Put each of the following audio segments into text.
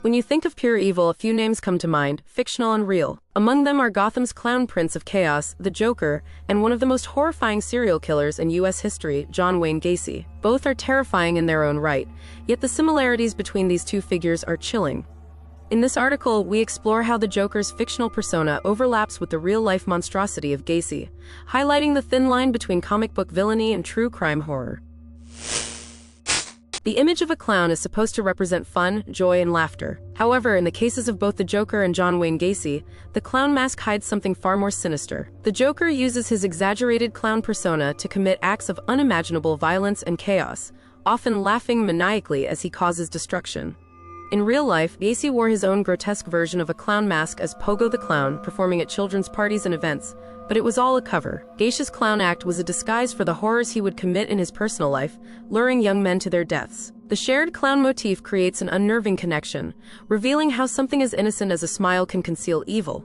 When you think of pure evil, a few names come to mind, fictional and real. Among them are Gotham's clown prince of chaos, the Joker, and one of the most horrifying serial killers in U.S. history, John Wayne Gacy. Both are terrifying in their own right, yet the similarities between these two figures are chilling. In this article, we explore how the Joker's fictional persona overlaps with the real-life monstrosity of Gacy, highlighting the thin line between comic book villainy and true crime horror. The image of a clown is supposed to represent fun, joy, and laughter. However, in the cases of both the Joker and John Wayne Gacy, the clown mask hides something far more sinister. The Joker uses his exaggerated clown persona to commit acts of unimaginable violence and chaos, often laughing maniacally as he causes destruction. In real life, Gacy wore his own grotesque version of a clown mask as Pogo the Clown, performing at children's parties and events, but it was all a cover. Gacy's clown act was a disguise for the horrors he would commit in his personal life, luring young men to their deaths. The shared clown motif creates an unnerving connection, revealing how something as innocent as a smile can conceal evil.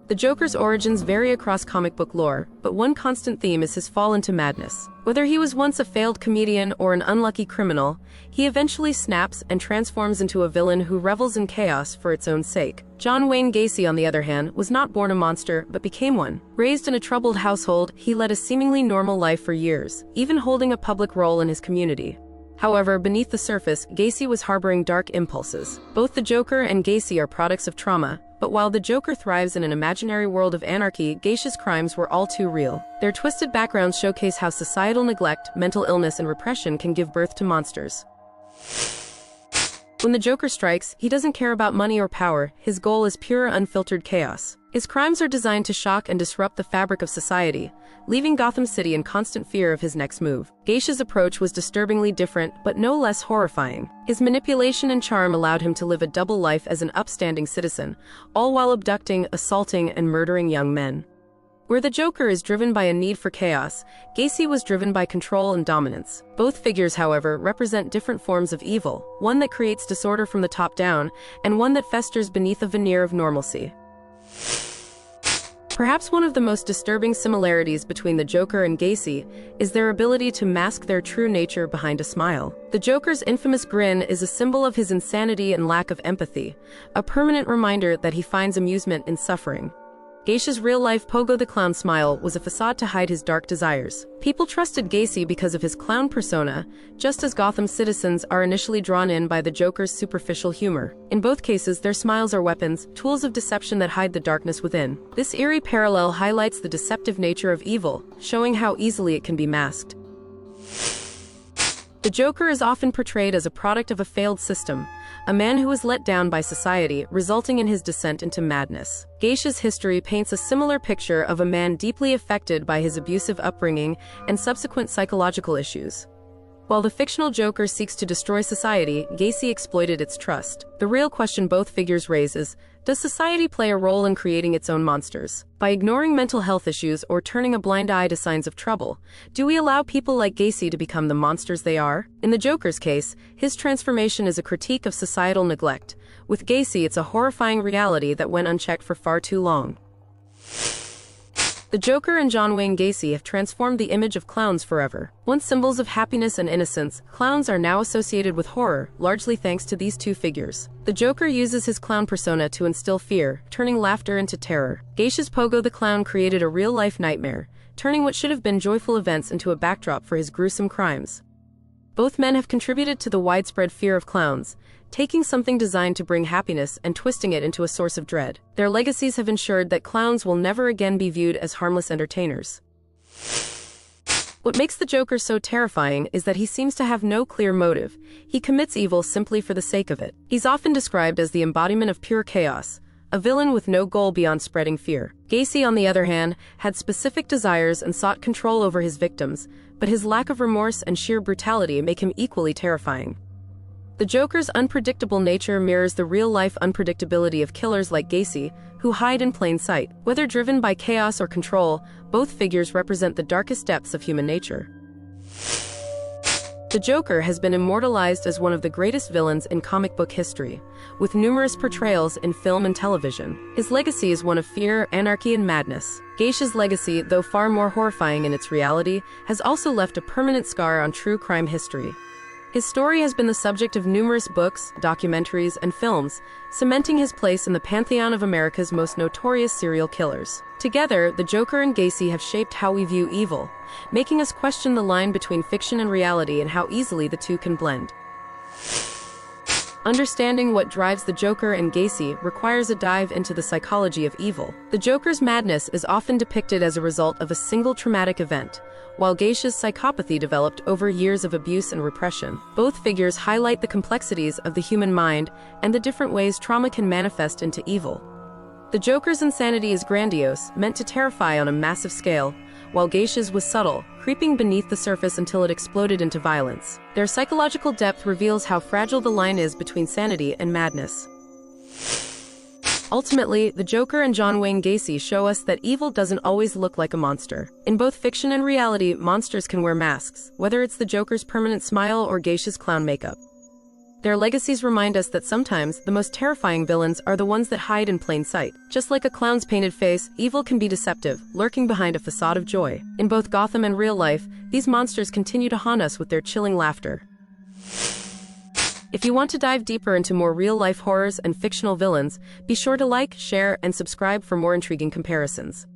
The Joker's origins vary across comic book lore, but one constant theme is his fall into madness. Whether he was once a failed comedian or an unlucky criminal, he eventually snaps and transforms into a villain who revels in chaos for its own sake. John Wayne Gacy, on the other hand, was not born a monster, but became one. Raised in a troubled household, he led a seemingly normal life for years, even holding a public role in his community. However, beneath the surface, Gacy was harboring dark impulses. Both the Joker and Gacy are products of trauma, but while the Joker thrives in an imaginary world of anarchy, Gacy's crimes were all too real. Their twisted backgrounds showcase how societal neglect, mental illness, and repression can give birth to monsters. When the Joker strikes, he doesn't care about money or power. His goal is pure, unfiltered chaos. His crimes are designed to shock and disrupt the fabric of society, leaving Gotham City in constant fear of his next move. Gacy's approach was disturbingly different, but no less horrifying. His manipulation and charm allowed him to live a double life as an upstanding citizen, all while abducting, assaulting, and murdering young men. Where the Joker is driven by a need for chaos, Gacy was driven by control and dominance. Both figures, however, represent different forms of evil, one that creates disorder from the top down, and one that festers beneath a veneer of normalcy. Perhaps one of the most disturbing similarities between the Joker and Gacy is their ability to mask their true nature behind a smile. The Joker's infamous grin is a symbol of his insanity and lack of empathy, a permanent reminder that he finds amusement in suffering. Gacy's real-life Pogo the Clown smile was a facade to hide his dark desires. People trusted Gacy because of his clown persona, just as Gotham citizens are initially drawn in by the Joker's superficial humor. In both cases, their smiles are weapons, tools of deception that hide the darkness within. This eerie parallel highlights the deceptive nature of evil, showing how easily it can be masked. The Joker is often portrayed as a product of a failed system, a man who was let down by society, resulting in his descent into madness. Gacy's history paints a similar picture of a man deeply affected by his abusive upbringing and subsequent psychological issues. While the fictional Joker seeks to destroy society, Gacy exploited its trust. The real question both figures raise is, does society play a role in creating its own monsters? By ignoring mental health issues or turning a blind eye to signs of trouble, do we allow people like Gacy to become the monsters they are? In the Joker's case, his transformation is a critique of societal neglect. With Gacy, it's a horrifying reality that went unchecked for far too long. The Joker and John Wayne Gacy have transformed the image of clowns forever. Once symbols of happiness and innocence, clowns are now associated with horror, largely thanks to these two figures. The Joker uses his clown persona to instill fear, turning laughter into terror. Gacy's Pogo the Clown created a real-life nightmare, turning what should have been joyful events into a backdrop for his gruesome crimes. Both men have contributed to the widespread fear of clowns, taking something designed to bring happiness and twisting it into a source of dread. Their legacies have ensured that clowns will never again be viewed as harmless entertainers. What makes the Joker so terrifying is that he seems to have no clear motive. He commits evil simply for the sake of it. He's often described as the embodiment of pure chaos, a villain with no goal beyond spreading fear. Gacy, on the other hand, had specific desires and sought control over his victims, but his lack of remorse and sheer brutality make him equally terrifying. The Joker's unpredictable nature mirrors the real-life unpredictability of killers like Gacy, who hide in plain sight. Whether driven by chaos or control, both figures represent the darkest depths of human nature. The Joker has been immortalized as one of the greatest villains in comic book history, with numerous portrayals in film and television. His legacy is one of fear, anarchy, and madness. Gacy's legacy, though far more horrifying in its reality, has also left a permanent scar on true crime history. His story has been the subject of numerous books, documentaries, and films, cementing his place in the pantheon of America's most notorious serial killers. Together, the Joker and Gacy have shaped how we view evil, making us question the line between fiction and reality and how easily the two can blend. Understanding what drives the Joker and Gacy requires a dive into the psychology of evil. The Joker's madness is often depicted as a result of a single traumatic event, while Gacy's psychopathy developed over years of abuse and repression. Both figures highlight the complexities of the human mind and the different ways trauma can manifest into evil. The Joker's insanity is grandiose, meant to terrify on a massive scale, while Gacy's was subtle, creeping beneath the surface until it exploded into violence. Their psychological depth reveals how fragile the line is between sanity and madness. Ultimately, the Joker and John Wayne Gacy show us that evil doesn't always look like a monster. In both fiction and reality, monsters can wear masks, whether it's the Joker's permanent smile or Gacy's clown makeup. Their legacies remind us that sometimes the most terrifying villains are the ones that hide in plain sight. Just like a clown's painted face, evil can be deceptive, lurking behind a facade of joy. In both Gotham and real life, these monsters continue to haunt us with their chilling laughter. If you want to dive deeper into more real-life horrors and fictional villains, be sure to like, share, and subscribe for more intriguing comparisons.